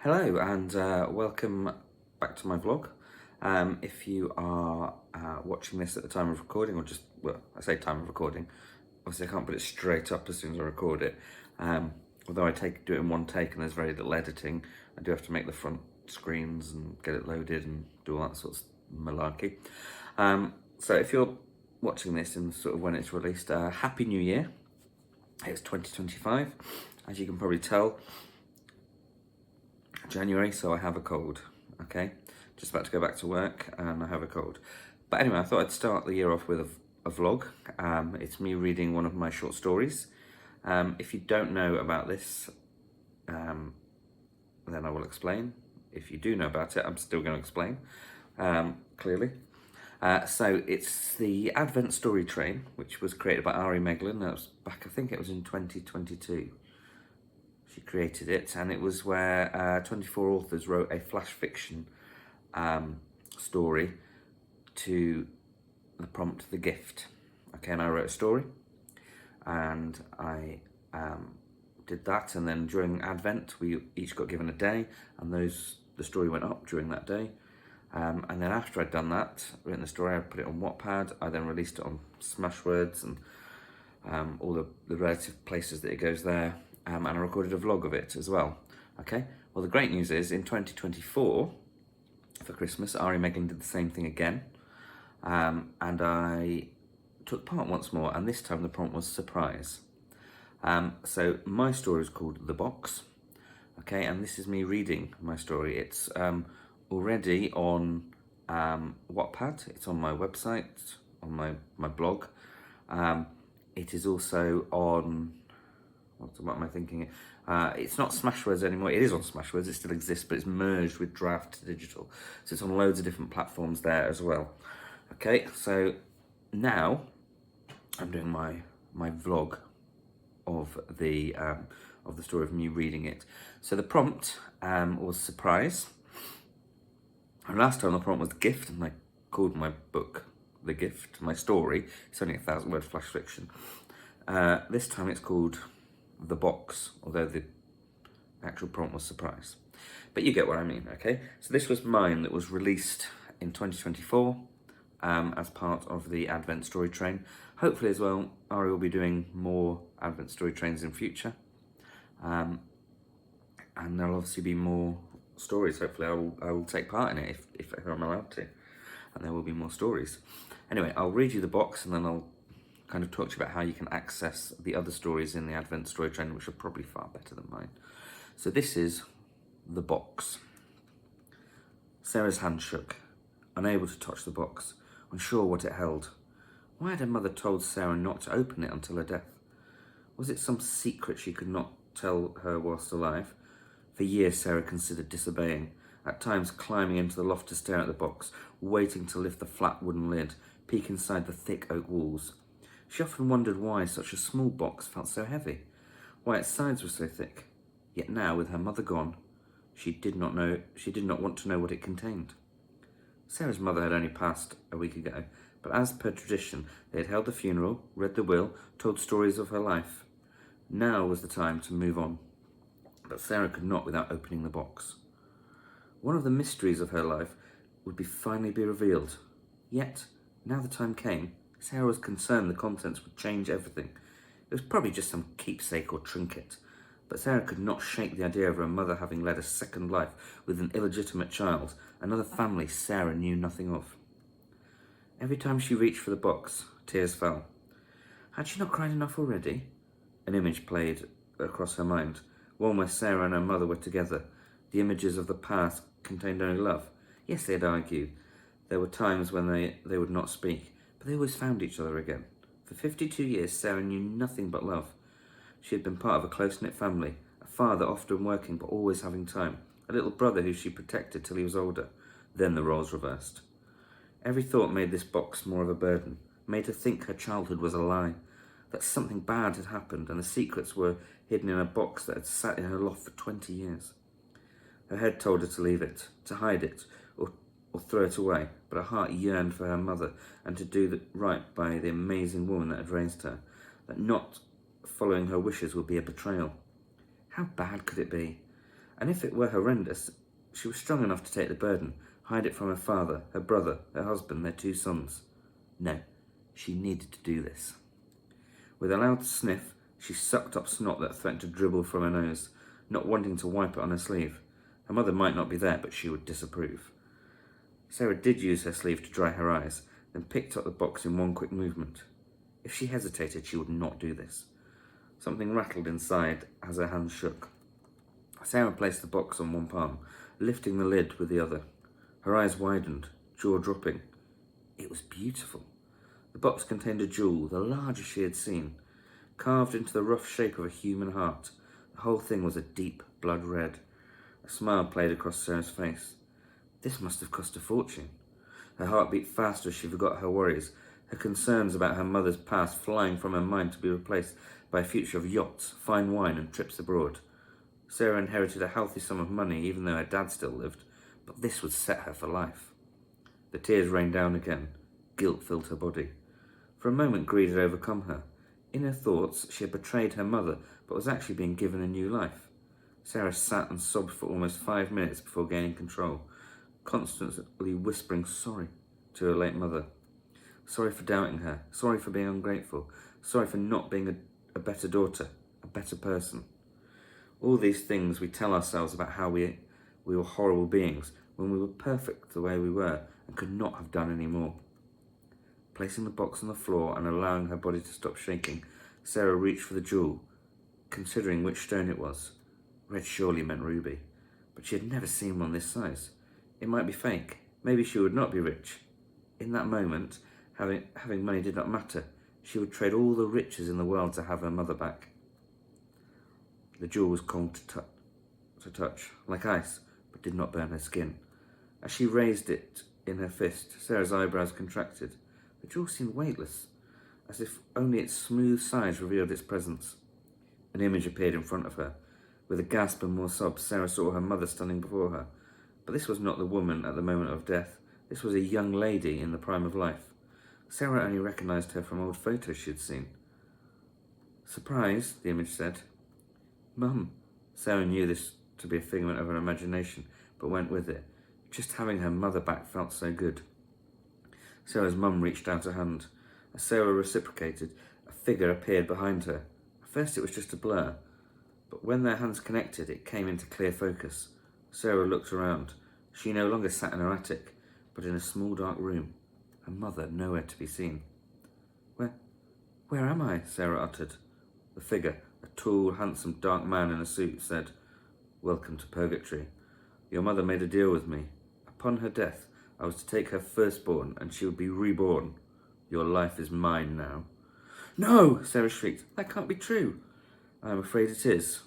Hello and welcome back to my vlog. If you are watching this at the time of recording, or just, well, I say time of recording, obviously I can't put it straight up as soon as I record it. Although I do it in one take and there's very little editing, I do have to make the front screens and get it loaded and do all that sort of malarkey. So if you're watching this in sort of when it's released, Happy New Year. It's 2025, as you can probably tell. January, so I have a cold, okay? Just about to go back to work and I have a cold. But anyway, I thought I'd start the year off with a vlog. It's me reading one of my short stories. If you don't know about this, then I will explain. If you do know about it, I'm still going to explain, clearly. So it's the Advent Story Train, which was created by Ari Meghlen. That was back, I think it was in 2022. She created it, and it was where 24 authors wrote a flash fiction story to the prompt The Gift. Okay, and I wrote a story, and I did that, and then during Advent we each got given a day, and the story went up during that day. And then after I'd done that, written the story, I put it on Wattpad. I then released it on Smashwords and all the relative places that it goes there. And I recorded a vlog of it as well. Okay, well the great news is in 2024, for Christmas, Ari Meghlen did the same thing again. And I took part once more, and this time the prompt was surprise. So my story is called The Box. Okay, and this is me reading my story. It's already on Wattpad. It's on my website, on my blog. It is also on, what am I thinking? It's not Smashwords anymore. It is on Smashwords, it still exists, but it's merged with Draft Digital. So it's on loads of different platforms there as well. Okay, so now I'm doing my vlog of the story of me reading it. So the prompt was surprise. And last time the prompt was gift, and I called my book The Gift, my story. It's only a 1,000-word flash fiction. This time it's called The Box, although the actual prompt was surprise. But you get what I mean, okay? So this was mine that was released in 2024 as part of the Advent Story Train. Hopefully as well, Ari will be doing more Advent Story Trains in future. And there'll obviously be more stories. Hopefully I will take part in it if I'm allowed to. And there will be more stories. Anyway, I'll read you the box and then I'll kind of talk to you about how you can access the other stories in the Advent Story Train, which are probably far better than mine. So this is The Box. Sarah's hand shook, unable to touch the box, unsure what it held. Why had her mother told Sarah not to open it until her death? Was it some secret she could not tell her whilst alive? For years Sarah considered disobeying, at times climbing into the loft to stare at the box, waiting to lift the flat wooden lid, peek inside the thick oak walls. She often wondered why such a small box felt so heavy, why its sides were so thick. Yet now, with her mother gone, she did not want to know what it contained. Sarah's mother had only passed a week ago, but as per tradition, they had held the funeral, read the will, told stories of her life. Now was the time to move on. But Sarah could not without opening the box. One of the mysteries of her life would finally be revealed. Yet, now the time came, Sarah was concerned the contents would change everything. It was probably just some keepsake or trinket, but Sarah could not shake the idea of her mother having led a second life with an illegitimate child, another family Sarah knew nothing of. Every time she reached for the box, tears fell. Had she not cried enough already? An image played across her mind. One where Sarah and her mother were together. The images of the past contained only love. Yes, they'd argue. There were times when they would not speak, but they always found each other again. For 52 years, Sarah knew nothing but love. She had been part of a close-knit family, a father often working but always having time, a little brother who she protected till he was older. Then the roles reversed. Every thought made this box more of a burden, made her think her childhood was a lie, that something bad had happened and the secrets were hidden in a box that had sat in her loft for 20 years. Her head told her to leave it, to hide it, or throw it away, but her heart yearned for her mother and to do right by the amazing woman that had raised her, that not following her wishes would be a betrayal. How bad could it be? And if it were horrendous, she was strong enough to take the burden, hide it from her father, her brother, her husband, their 2 sons. No, she needed to do this. With a loud sniff, she sucked up snot that threatened to dribble from her nose, not wanting to wipe it on her sleeve. Her mother might not be there, but she would disapprove. Sarah did use her sleeve to dry her eyes, then picked up the box in one quick movement. If she hesitated, she would not do this. Something rattled inside as her hands shook. Sarah placed the box on one palm, lifting the lid with the other. Her eyes widened, jaw dropping. It was beautiful. The box contained a jewel, the largest she had seen, carved into the rough shape of a human heart. The whole thing was a deep blood red. A smile played across Sarah's face. This must have cost a fortune. Her heart beat faster as she forgot her worries, her concerns about her mother's past flying from her mind to be replaced by a future of yachts, fine wine and trips abroad. Sarah inherited a healthy sum of money even though her dad still lived, but this would set her for life. The tears rained down again. Guilt filled her body. For a moment greed had overcome her. In her thoughts she had betrayed her mother but was actually being given a new life. Sarah sat and sobbed for almost 5 minutes before gaining control, constantly whispering sorry to her late mother. Sorry for doubting her, sorry for being ungrateful, sorry for not being a better daughter, a better person. All these things we tell ourselves about how we were horrible beings when we were perfect the way we were and could not have done any more. Placing the box on the floor and allowing her body to stop shaking, Sarah reached for the jewel, considering which stone it was. Red surely meant ruby, but she had never seen one this size. It might be fake. Maybe she would not be rich. In that moment, having money did not matter. She would trade all the riches in the world to have her mother back. The jewel was cold to touch, like ice, but did not burn her skin. As she raised it in her fist, Sarah's eyebrows contracted. The jewel seemed weightless, as if only its smooth sides revealed its presence. An image appeared in front of her. With a gasp and more sobs, Sarah saw her mother standing before her. But this was not the woman at the moment of death. This was a young lady in the prime of life. Sarah only recognised her from old photos she had seen. Surprised, the image said. Mum. Sarah knew this to be a figment of her imagination, but went with it. Just having her mother back felt so good. Sarah's mum reached out a hand. As Sarah reciprocated, a figure appeared behind her. At first it was just a blur, but when their hands connected, it came into clear focus. Sarah looked around. She no longer sat in her attic, but in a small dark room. Her mother nowhere to be seen. Where am I? Sarah uttered. The figure, a tall, handsome, dark man in a suit, said, Welcome to purgatory. Your mother made a deal with me. Upon her death, I was to take her firstborn, and she would be reborn. Your life is mine now. No, Sarah shrieked. That can't be true. I am afraid it is.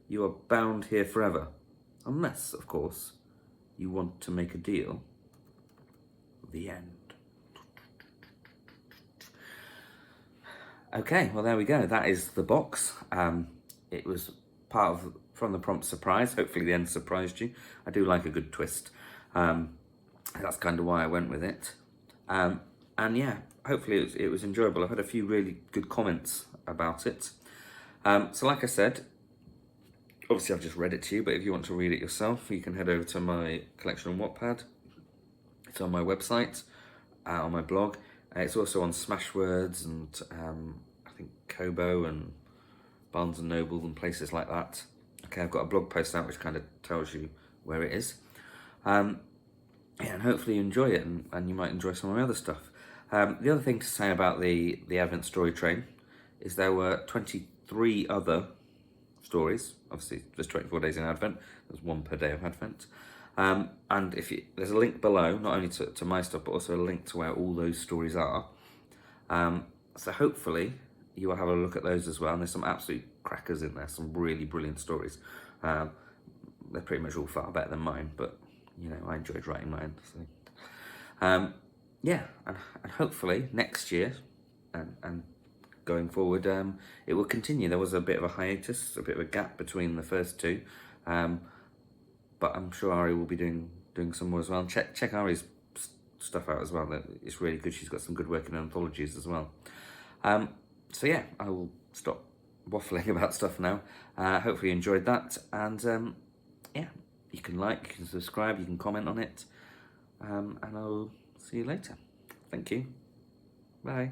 You are bound here forever. Unless, of course, you want to make a deal. The end. Okay, well there we go. That is the box. It was part of from the prompt surprise. Hopefully the end surprised you. I do like a good twist. That's kind of why I went with it. And yeah, hopefully it was enjoyable. I've had a few really good comments about it. So like I said, obviously I've just read it to you, but if you want to read it yourself, you can head over to my collection on Wattpad. It's on my website, on my blog. It's also on Smashwords and I think Kobo and Barnes & Noble and places like that. Okay, I've got a blog post out which kind of tells you where it is. Yeah, and hopefully you enjoy it and you might enjoy some of my other stuff. The other thing to say about the Advent Story Train is there were 23 other stories. Obviously, there's 24 days in Advent. There's one per day of Advent. And there's a link below, not only to my stuff, but also a link to where all those stories are. So hopefully you will have a look at those as well. And there's some absolute crackers in there, some really brilliant stories. They're pretty much all far better than mine, but you know, I enjoyed writing mine. So, yeah, and hopefully next year and going forward, it will continue. There was a bit of a hiatus, a bit of a gap between the first two. But I'm sure Ari will be doing some more as well. And check Ari's stuff out as well. It's really good. She's got some good work in anthologies as well. So yeah, I will stop waffling about stuff now. Hopefully you enjoyed that. And yeah, you can like, you can subscribe, you can comment on it, and I'll see you later. Thank you. Bye.